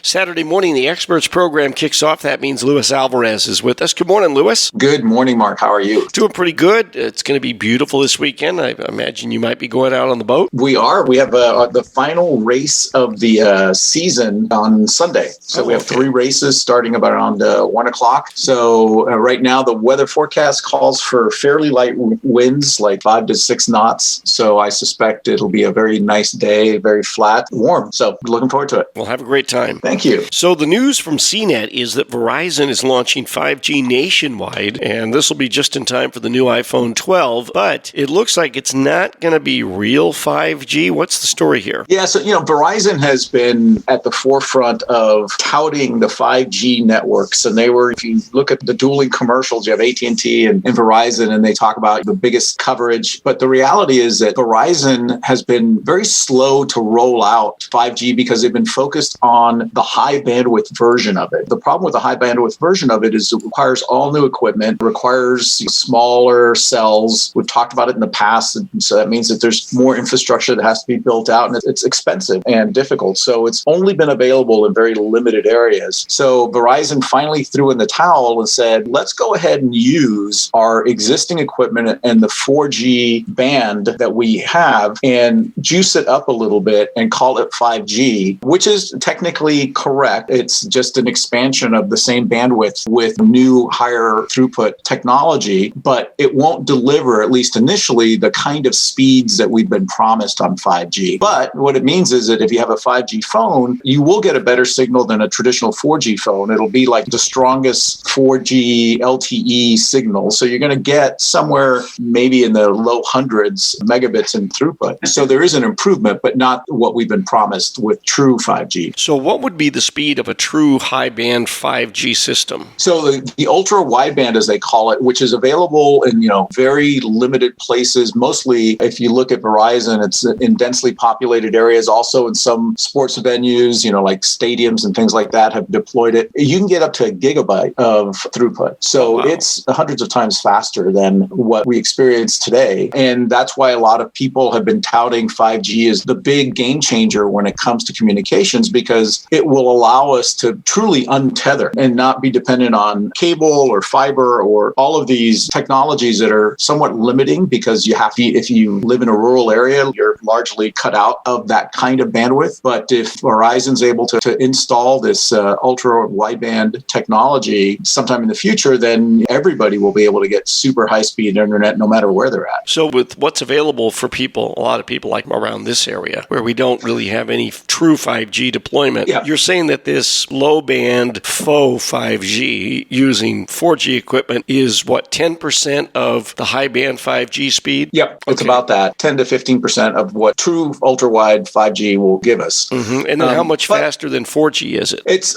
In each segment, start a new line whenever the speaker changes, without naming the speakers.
Saturday morning, the Experts program kicks off. That means Luis Alvarez is with us. Good morning, Luis.
Good morning, Mark. How are you?
Doing pretty good. It's going to be beautiful this weekend. I imagine you might be going out on the boat.
We are. We have the final race of the season on Sunday. So we have 3 races starting about around 1 o'clock. So right now, the weather forecast calls for fairly light winds, like 5 to 6 knots. So I suspect it'll be a very nice day, very flat, warm. So looking forward to it.
We'll have a great time.
Thank you.
So the news from CNET is that Verizon is launching 5G nationwide, and this will be just in time for the new iPhone 12, but it looks like it's not going to be real 5G. What's the story here?
Yeah, so, Verizon has been at the forefront of touting the 5G networks, and if you look at the dueling commercials, you have AT&T and Verizon, and they talk about the biggest coverage, but the reality is that Verizon has been very slow to roll out 5G because they've been focused on the high bandwidth version of it. The problem with the high bandwidth version of it is it requires all new equipment, requires smaller cells. We've talked about it in the past. And so that means that there's more infrastructure that has to be built out, and it's expensive and difficult. So it's only been available in very limited areas. So Verizon finally threw in the towel and said, let's go ahead and use our existing equipment and the 4G band that we have and juice it up a little bit and call it 5G, which is technically correct. It's just an expansion of the same bandwidth with new higher throughput technology, but it won't deliver, at least initially, the kind of speeds that we've been promised on 5G. But what it means is that if you have a 5G phone, you will get a better signal than a traditional 4G phone. It'll be like the strongest 4G LTE signal. So you're going to get somewhere maybe in the low hundreds megabits in throughput. So there is an improvement, but not what we've been promised with true 5G.
So what would be the speed of a true high-band 5G system?
So the ultra-wideband, as they call it, which is available in very limited places. Mostly, if you look at Verizon, it's in densely populated areas. Also in some sports venues, like stadiums and things like that have deployed it. You can get up to a gigabyte of throughput. So It's hundreds of times faster than what we experience today. And that's why a lot of people have been touting 5G as the big game changer when it comes to communications, because it will allow us to truly untether and not be dependent on cable or fiber or all of these technologies that are somewhat limiting, because if you live in a rural area, you're largely cut out of that kind of bandwidth. But if Verizon's able to install this ultra wideband technology sometime in the future, then everybody will be able to get super high speed internet no matter where they're at.
So with what's available for people, a lot of people like around this area where we don't really have any true 5G deployment, You're saying that this low-band faux 5G using 4G equipment is 10% of the high-band 5G speed?
Yep, it's about that, 10 to 15% of what true ultra-wide 5G will give us.
Mm-hmm. And then how much faster than 4G is it?
It's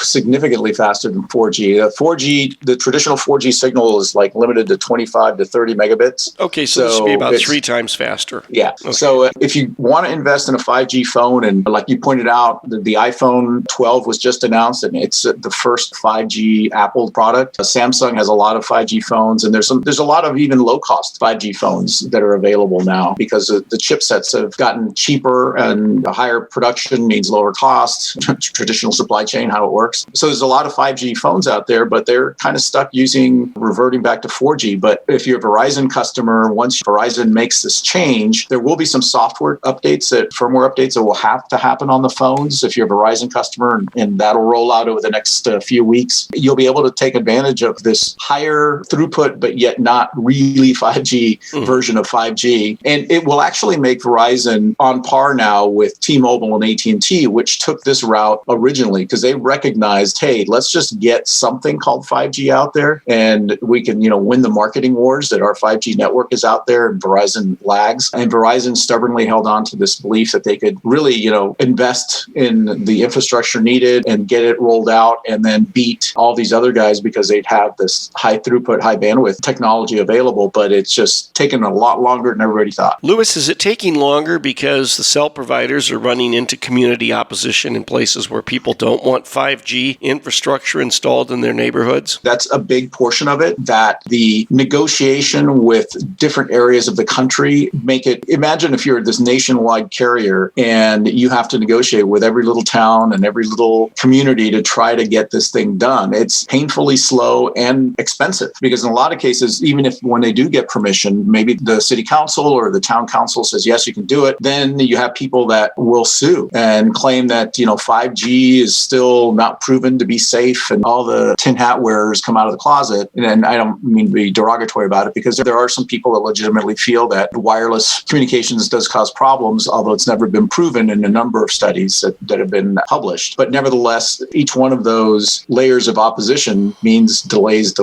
significantly faster than 4G. The traditional 4G signal is limited to 25 to 30 megabits.
Okay, so this would be about 3 times faster.
Yeah. Okay. So if you want to invest in a 5G phone, and like you pointed out, the iPhone 12 was just announced, and it's the first 5G Apple product. Samsung has a lot of 5G phones, and there's a lot of even low-cost 5G phones that are available now because the chipsets have gotten cheaper, and higher production means lower cost. Traditional supply chain, how it works. So there's a lot of 5G phones out there, but they're kind of stuck reverting back to 4G. But if you're a Verizon customer, once Verizon makes this change, there will be some software updates, firmware updates that will have to happen on the phones if you're a Verizon customer, and that'll roll out over the next few weeks. You'll be able to take advantage of this higher throughput, but yet not really 5G version of 5G. And it will actually make Verizon on par now with T-Mobile and AT&T, which took this route originally because they recognized, hey, let's just get something called 5G out there, and we can, win the marketing wars that our 5G network is out there and Verizon lags. And Verizon stubbornly held on to this belief that they could really, invest in the infrastructure needed and get it rolled out and then beat all these other guys because they'd have this high throughput, high bandwidth technology available. But it's just taken a lot longer than everybody thought.
Luis, is it taking longer because the cell providers are running into community opposition in places where people don't want 5G infrastructure installed in their neighborhoods?
That's a big portion of it, that the negotiation with different areas of the country make it, imagine if you're this nationwide carrier and you have to negotiate with every every little town and every little community to try to get this thing done. It's painfully slow and expensive because in a lot of cases, even if when they do get permission, maybe the city council or the town council says, yes, you can do it. Then you have people that will sue and claim that, 5G is still not proven to be safe and all the tin hat wearers come out of the closet. And I don't mean to be derogatory about it because there are some people that legitimately feel that wireless communications does cause problems, although it's never been proven in a number of studies that have been published. But nevertheless, each one of those layers of opposition means delays.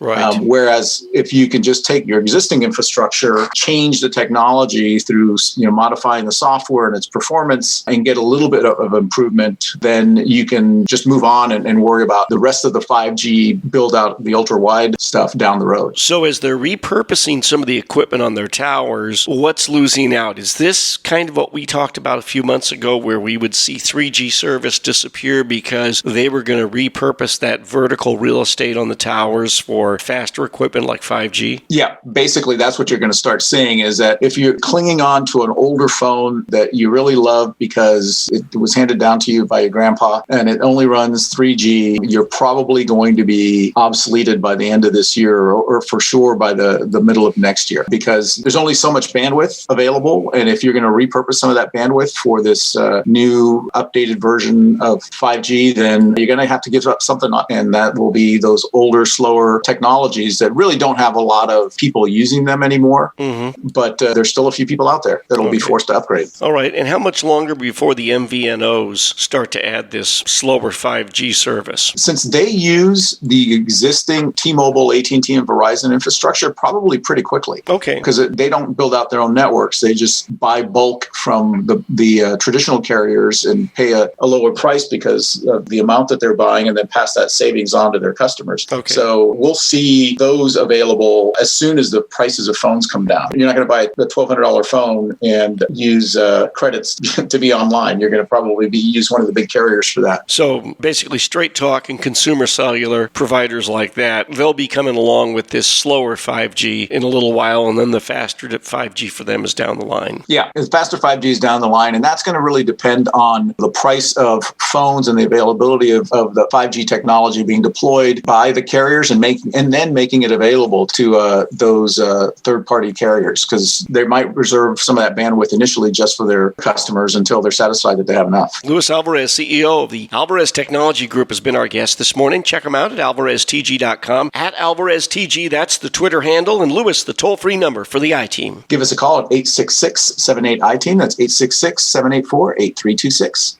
Right.
Whereas if you can just take your existing infrastructure, change the technology through modifying the software and its performance and get a little bit of improvement, then you can just move on and worry about the rest of the 5G build out, the ultra wide stuff down the road.
So as they're repurposing some of the equipment on their towers, what's losing out? Is this kind of what we talked about a few months ago where we would see 3G service disappear because they were going to repurpose that vertical real estate on the towers for faster equipment like 5G?
Yeah, basically that's what you're going to start seeing is that if you're clinging on to an older phone that you really love because it was handed down to you by your grandpa and it only runs 3G, you're probably going to be obsoleted by the end of this year or for sure by the middle of next year because there's only so much bandwidth available. And if you're going to repurpose some of that bandwidth for this new updated version of 5G, then you're going to have to give up something. And that will be those older, slower technologies that really don't have a lot of people using them anymore. Mm-hmm. But there's still a few people out there that will be forced to upgrade.
All right. And how much longer before the MVNOs start to add this slower 5G service?
Since they use the existing T-Mobile, AT&T, and Verizon infrastructure, probably pretty quickly.
Okay.
Because they don't build out their own networks. They just buy bulk from the traditional carriers and pay a lower price because of the amount that they're buying and then pass that savings on to their customers.
Okay.
So we'll see those available as soon as the prices of phones come down. You're not going to buy the $1,200 phone and use credits to be online. You're going to probably use one of the big carriers for that.
So basically Straight Talk and consumer cellular providers like that, they'll be coming along with this slower 5G in a little while, and then the faster 5G for them is down the line.
Yeah, the faster 5G is down the line, and that's going to really depend on the price of phones and the availability of the 5G technology being deployed by the carriers and then making it available to those third-party carriers, because they might reserve some of that bandwidth initially just for their customers until they're satisfied that they have enough.
Luis Alvarez, CEO of the Alvarez Technology Group, has been our guest this morning. Check him out at alvareztg.com. At AlvarezTG, that's the Twitter handle. And Luis, the toll-free number for the I-Team.
Give us a call at 866-78-I-Team. That's 866-784-8326.